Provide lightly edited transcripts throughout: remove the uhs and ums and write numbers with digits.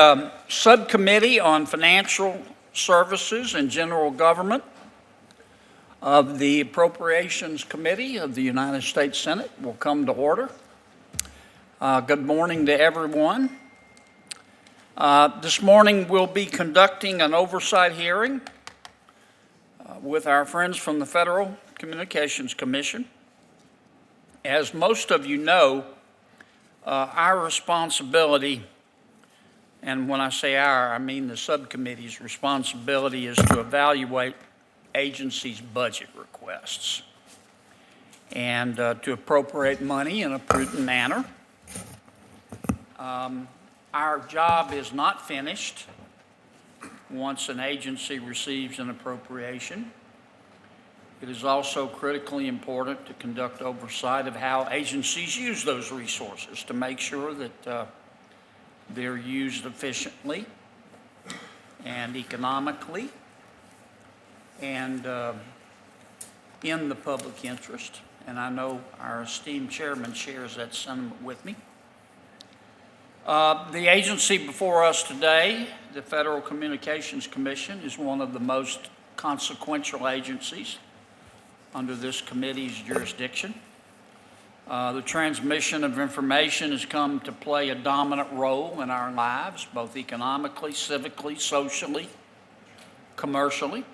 Subcommittee on Financial Services and General Government of the Appropriations Committee of the United States Senate will come to order. Good morning to everyone. This morning we'll be conducting an oversight hearing with our friends from the Federal Communications Commission. As most of you know, our responsibility, and when I say our, I mean the subcommittee's responsibility, is to evaluate agencies' budget requests and to appropriate money in a prudent manner. Our job is not finished once an agency receives an appropriation. It is also critically important to conduct oversight of how agencies use those resources to make sure that they're used efficiently and economically and in the public interest. And I know our esteemed chairman shares that sentiment with me. The agency before us today, the Federal Communications Commission, is one of the most consequential agencies under this committee's jurisdiction. The transmission of information has come to play a dominant role in our lives, both economically, civically, socially, commercially.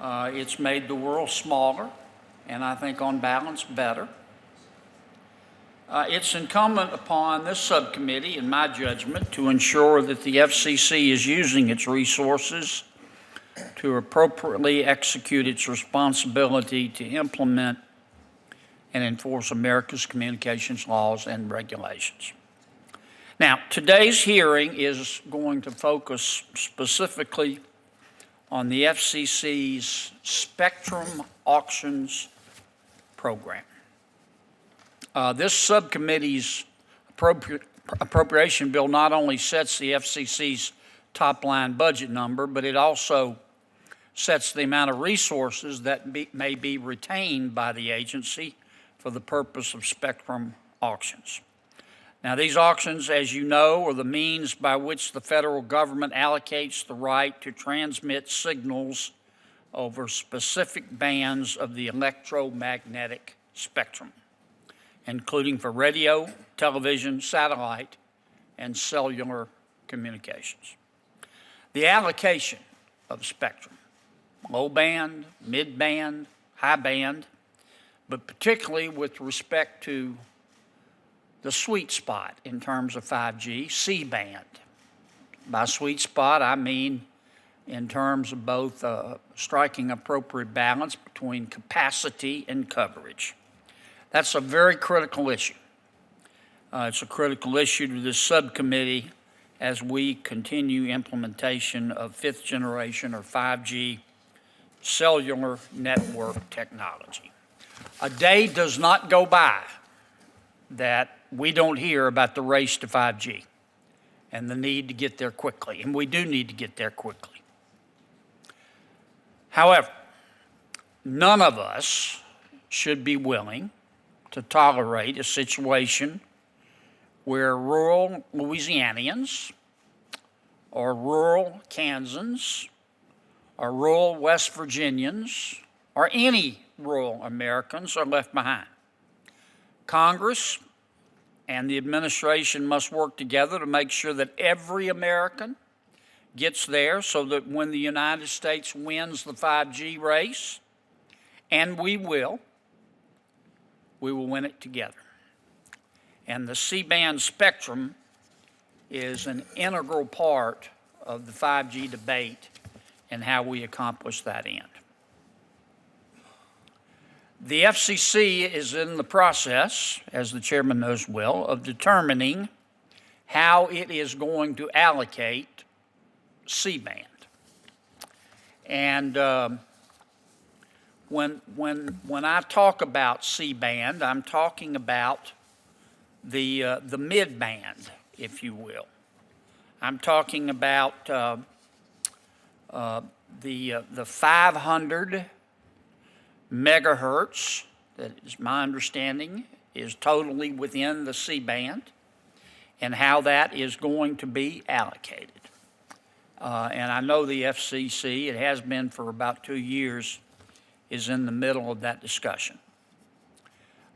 It's made the world smaller, and I think on balance better. It's incumbent upon this subcommittee, in my judgment, to ensure that the FCC is using its resources to appropriately execute its responsibility to implement and enforce America's communications laws and regulations. Now, today's hearing is going to focus specifically on the FCC's Spectrum Auctions program. This subcommittee's appropriation bill not only sets the FCC's top-line budget number, but it also sets the amount of resources that may be retained by the agency for the purpose of spectrum auctions. Now, these auctions, as you know, are the means by which the federal government allocates the right to transmit signals over specific bands of the electromagnetic spectrum, including for radio, television, satellite, and cellular communications. The allocation of spectrum, low band, mid band, high band, but particularly with respect to the sweet spot in terms of 5G, C-band. By sweet spot, I mean in terms of both striking appropriate balance between capacity and coverage. That's a very critical issue. It's a critical issue to this subcommittee as we continue implementation of fifth generation or 5G cellular network technology. A day does not go by that we don't hear about the race to 5G and the need to get there quickly, and we do need to get there quickly. However, none of us should be willing to tolerate a situation where rural Louisianians or rural Kansans or rural West Virginians or any rural Americans are left behind. Congress and the administration must work together to make sure that every American gets there so that when the United States wins the 5G race, and we will win it together. And the C-band spectrum is an integral part of the 5G debate and how we accomplish that end. The FCC is in the process, as the chairman knows well, of determining how it is going to allocate C-band. And when I talk about C-band, I'm talking about the mid-band, if you will. I'm talking about the 500 megahertz, that is my understanding, is totally within the C-band. and how that is going to be allocated. And I know the FCC, it has been for about 2 years, is in the middle of that discussion.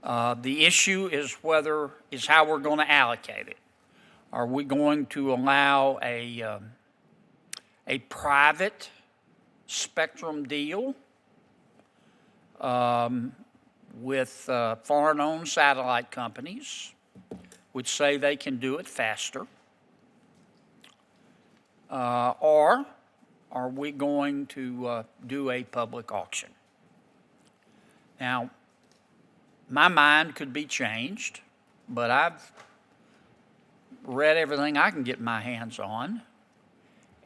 The issue is how we're going to allocate it. Are we going to allow a private spectrum deal with foreign-owned satellite companies, which say they can do it faster? Or are we going to do a public auction? Now, my mind could be changed, but I've read everything I can get my hands on,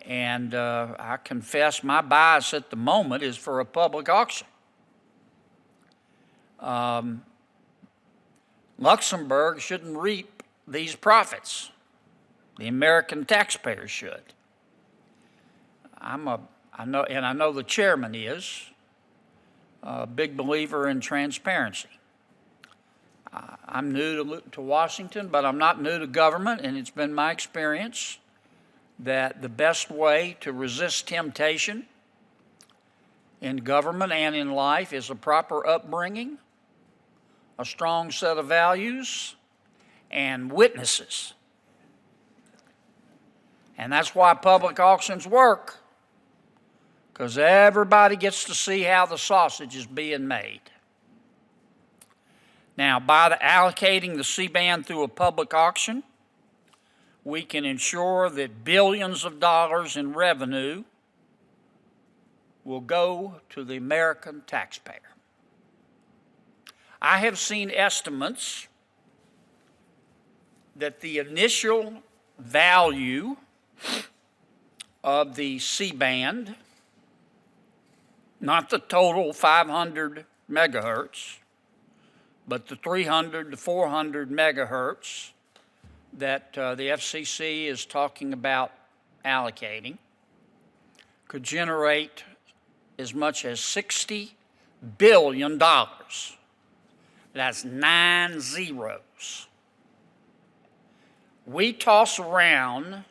and I confess my bias at the moment is for a public auction. Luxembourg shouldn't reap these profits. The American taxpayers should. I know the chairman is a big believer in transparency. I'm new to Washington, but I'm not new to government, and it's been my experience that the best way to resist temptation in government and in life is a proper upbringing, a strong set of values, and witnesses. And that's why public auctions work, because everybody gets to see how the sausage is being made. Now, by allocating the C-band through a public auction, we can ensure that billions of dollars in revenue will go to the American taxpayer. I have seen estimates that the initial value of the C-band, not the total 500 megahertz, but the 300 to 400 megahertz that the FCC is talking about allocating, could generate as much as $60 billion. That's 9 zeros. We toss around,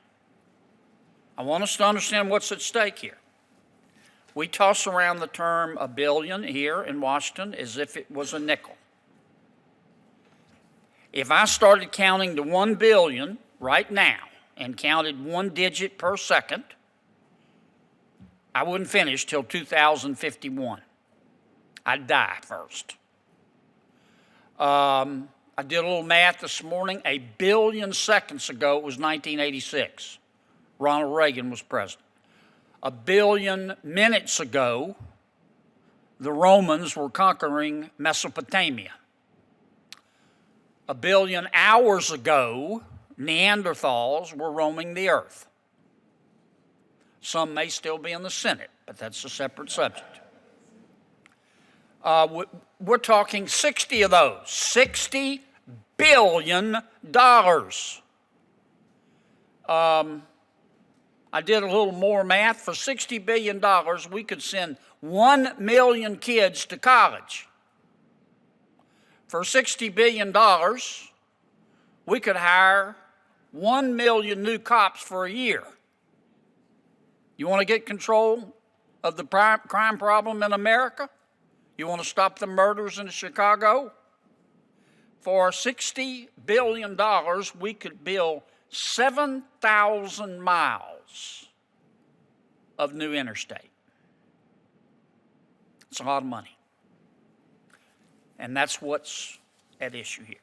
I want us to understand what's at stake here. We toss around the term $1 billion here in Washington as if it was a nickel. If I started counting to 1 billion right now and counted 1 digit per second, I wouldn't finish till 2051. I'd die first. I did a little math this morning. 1 billion seconds ago, it was 1986. Ronald Reagan was president. 1 billion minutes ago, the Romans were conquering Mesopotamia. 1 billion hours ago, Neanderthals were roaming the earth. Some may still be in the Senate, but that's a separate subject. We're talking 60 of those, $60 billion. I did a little more math. For $60 billion, we could send 1 million kids to college. For $60 billion, we could hire 1 million new cops for a year. You want to get control of the crime problem in America? You want to stop the murders in Chicago? For $60 billion, we could build 7,000 miles of new interstate. It's a lot of money. And that's what's at issue here.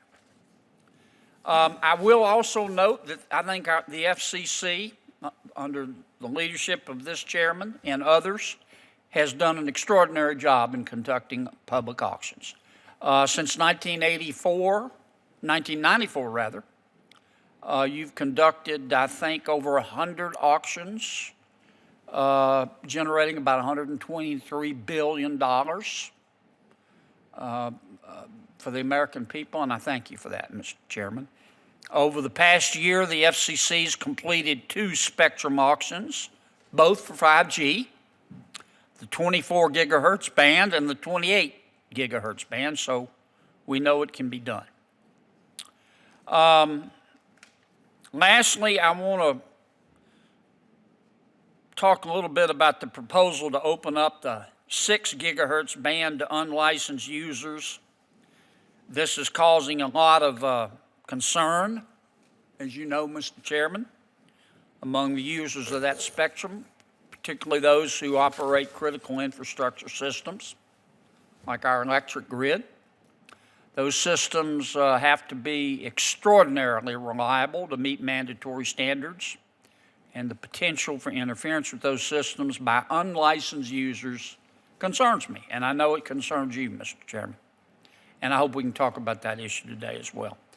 I will also note that I think the FCC, under the leadership of this chairman and others, has done an extraordinary job in conducting public auctions. Since 1994 rather, you've conducted, I think, over 100 auctions, generating about $123 billion for the American people, and I thank you for that, Mr. Chairman. Over the past year, the FCC's completed 2 spectrum auctions, both for 5G, the 24 gigahertz band and the 28 gigahertz band, so we know it can be done. Lastly, I want to talk a little bit about the proposal to open up the 6 gigahertz band to unlicensed users. This is causing a lot of concern, as you know, Mr. Chairman, among the users of that spectrum, particularly those who operate critical infrastructure systems, like our electric grid. Those systems have to be extraordinarily reliable to meet mandatory standards, and the potential for interference with those systems by unlicensed users concerns me, and I know it concerns you, Mr. Chairman. And I hope we can talk about that issue today as well.